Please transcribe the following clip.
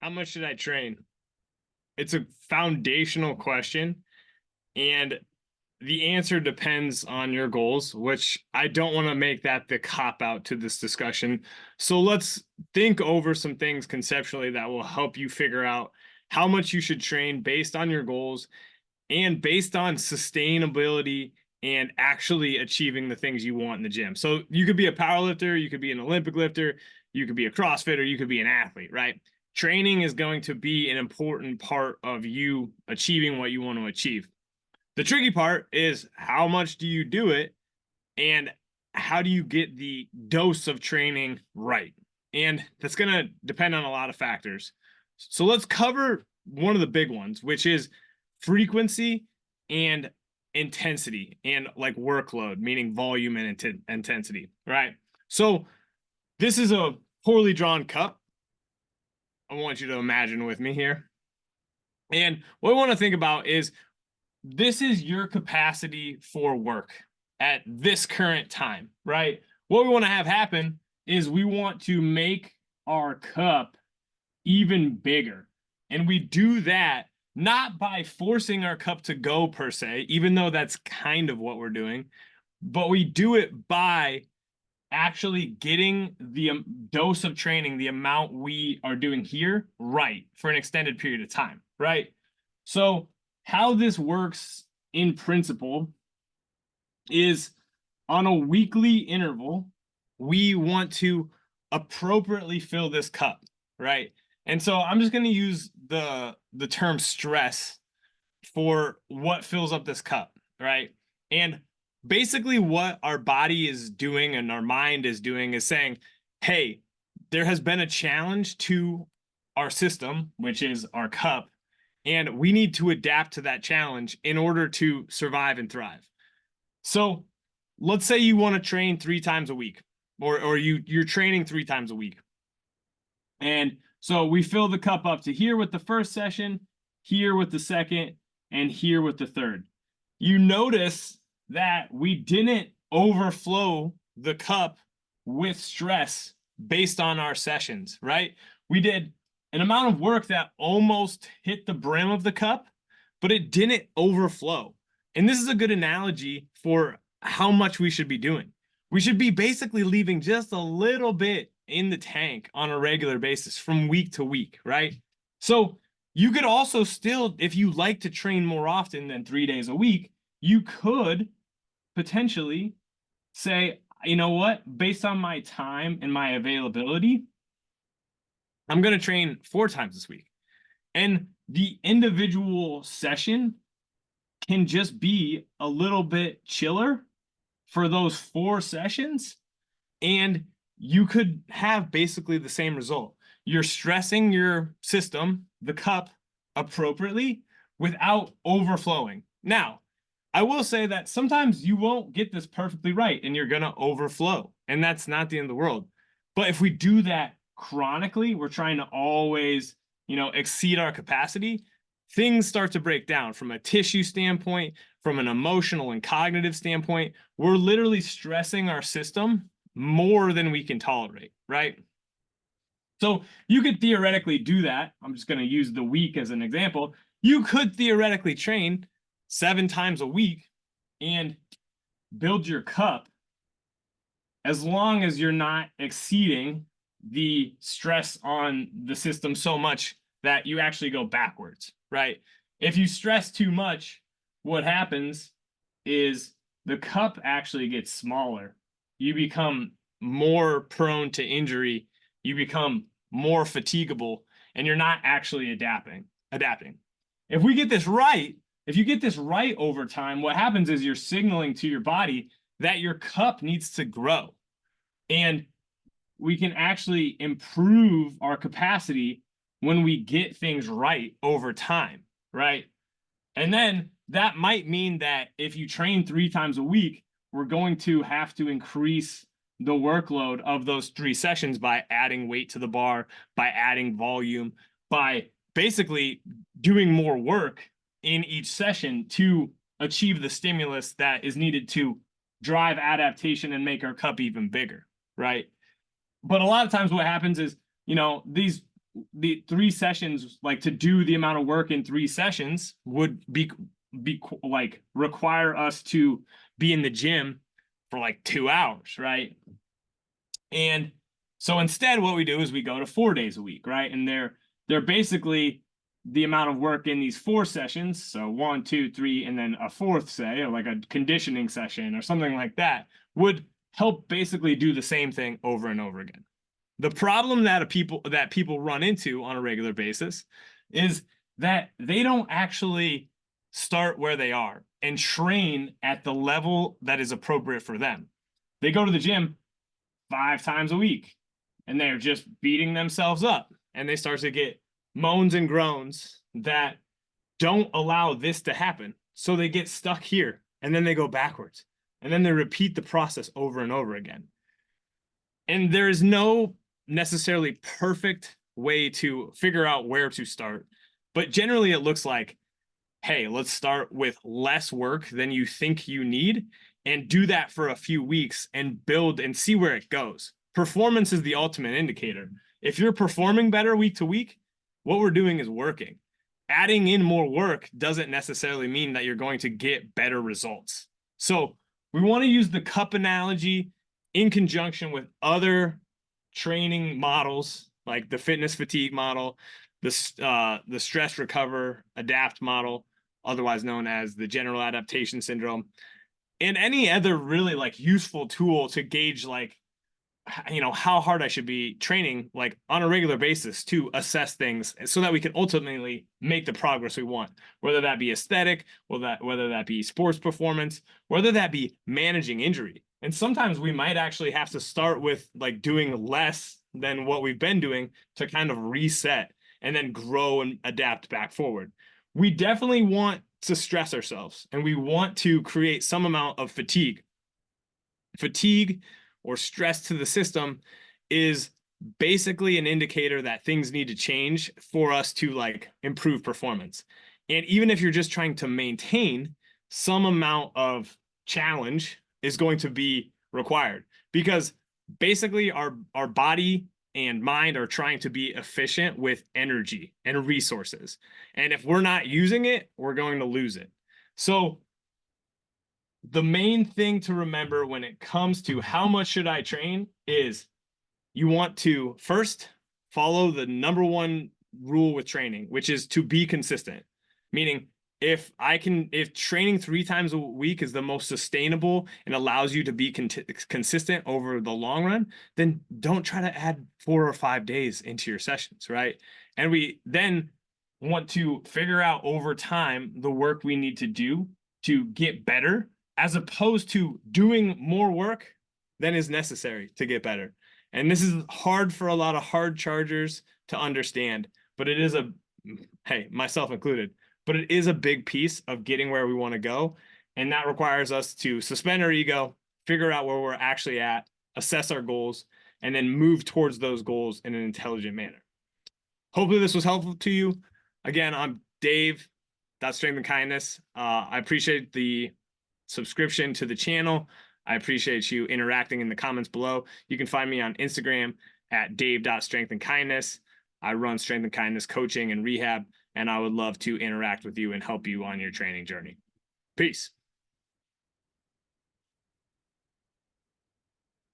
How much should I train? It's a foundational question, and the answer depends on your goals, which I don't want to make that the cop out to this discussion. So let's think over some things conceptually that will help you figure out how much you should train based on your goals and based on sustainability and actually achieving the things you want in the gym. So you could be a power lifter, you could be an Olympic lifter, you could be a CrossFitter, you could be an athlete, right? Training is going to be an important part of you achieving what you want to achieve. The tricky part is how much do you do it and how do you get the dose of training right? And that's going to depend on a lot of factors. So let's cover one of the big ones, which is frequency and intensity and like workload, meaning volume and intensity, right? So this is a poorly drawn cup. I want you to imagine with me here. And what we want to think about is this is your capacity for work at this current time, right? What we want to have happen is we want to make our cup even bigger. And we do that not by forcing our cup to go per se, even though that's kind of what we're doing, but we do it by actually getting the dose of training, the amount we are doing here, right, for an extended period of time, right? So how this works in principle is on a weekly interval, we want to appropriately fill this cup, right? And so I'm just going to use the term stress for what fills up this cup, right? And basically what our body is doing and our mind is doing is saying, hey, there has been a challenge to our system, which is our cup, and we need to adapt to that challenge in order to survive and thrive. So let's say you want to train 3 times a week, or you're training 3 times a week. And so we fill the cup up to here with the first session, here with the second, and here with the third. You notice that we didn't overflow the cup with stress based on our sessions, right? We did an amount of work that almost hit the brim of the cup, but it didn't overflow. And this is a good analogy for how much we should be doing. We should be basically leaving just a little bit in the tank on a regular basis from week to week, right? So you could also still, if you like to train more often than 3 days a week, you could potentially say, you know what, based on my time and my availability, I'm going to train 4 times this week. And the individual session can just be a little bit chiller for those 4 sessions, and you could have basically the same result. You're stressing your system, the cup, appropriately without overflowing. Now, I will say that sometimes you won't get this perfectly right and you're going to overflow, and that's not the end of the world. But if we do that chronically, we're trying to always, exceed our capacity, things start to break down from a tissue standpoint, from an emotional and cognitive standpoint. We're literally stressing our system more than we can tolerate, right? So you could theoretically do that. I'm just going to use the week as an example. You could theoretically train 7 times a week and build your cup as long as you're not exceeding the stress on the system so much that you actually go backwards, right? If you stress too much, what happens is the cup actually gets smaller. You become more prone to injury. You become more fatigable, and you're not actually adapting. If we get this right, if you get this right over time, what happens is you're signaling to your body that your cup needs to grow. And we can actually improve our capacity when we get things right over time, right? And then that might mean that if you train 3 times a week, we're going to have to increase the workload of those 3 sessions by adding weight to the bar, by adding volume, by basically doing more work in each session to achieve the stimulus that is needed to drive adaptation and make our cup even bigger, right? But a lot of times what happens is, these the 3 sessions, like to do the amount of work in 3 sessions would be like require us to be in the gym for like 2 hours, right? And so instead, what we do is we go to 4 days a week, right? And they're basically the amount of work in these 4 sessions. So 1, 2, 3, and then a fourth, say, or like a conditioning session or something like that, would help basically do the same thing over and over again. The problem that people run into on a regular basis is that they don't actually start where they are and train at the level that is appropriate for them. They go to the gym 5 times a week and they're just beating themselves up, and they start to get moans and groans that don't allow this to happen. So they get stuck here, and then they go backwards, and then they repeat the process over and over again. And there is no necessarily perfect way to figure out where to start, but generally it looks like, hey, let's start with less work than you think you need and do that for a few weeks and build and see where it goes. Performance is the ultimate indicator. If you're performing better week to week, what we're doing is working. Adding in more work doesn't necessarily mean that you're going to get better results. So we want to use the cup analogy in conjunction with other training models like the fitness fatigue model, the stress recover adapt model, otherwise known as the general adaptation syndrome, and any other really like useful tool to gauge like, you know, how hard I should be training like on a regular basis to assess things so that we can ultimately make the progress we want, whether that be aesthetic, whether that be sports performance, whether that be managing injury. And sometimes we might actually have to start with like doing less than what we've been doing to kind of reset and then grow and adapt back forward. We definitely want to stress ourselves, and we want to create some amount of fatigue. Fatigue or stress to the system is basically an indicator that things need to change for us to like improve performance. And even if you're just trying to maintain, some amount of challenge is going to be required, because basically our body and mind are trying to be efficient with energy and resources. And if we're not using it, we're going to lose it. So the main thing to remember when it comes to how much should I train is you want to first follow the #1 rule with training, which is to be consistent. Meaning if training 3 times a week is the most sustainable and allows you to be consistent over the long run, then don't try to add 4 or 5 days into your sessions, right? And we then want to figure out over time the work we need to do to get better, as opposed to doing more work than is necessary to get better. And this is hard for a lot of hard chargers to understand, but it is hey, myself included, but it is a big piece of getting where we want to go. And that requires us to suspend our ego, figure out where we're actually at, assess our goals, and then move towards those goals in an intelligent manner. Hopefully this was helpful to you. Again, I'm Dave, Strength and Kindness. I appreciate the subscription to the channel. I appreciate you interacting in the comments below. You can find me on Instagram at dave.strengthandkindness. I run strength and kindness coaching and rehab, and I would love to interact with you and help you on your training journey. Peace.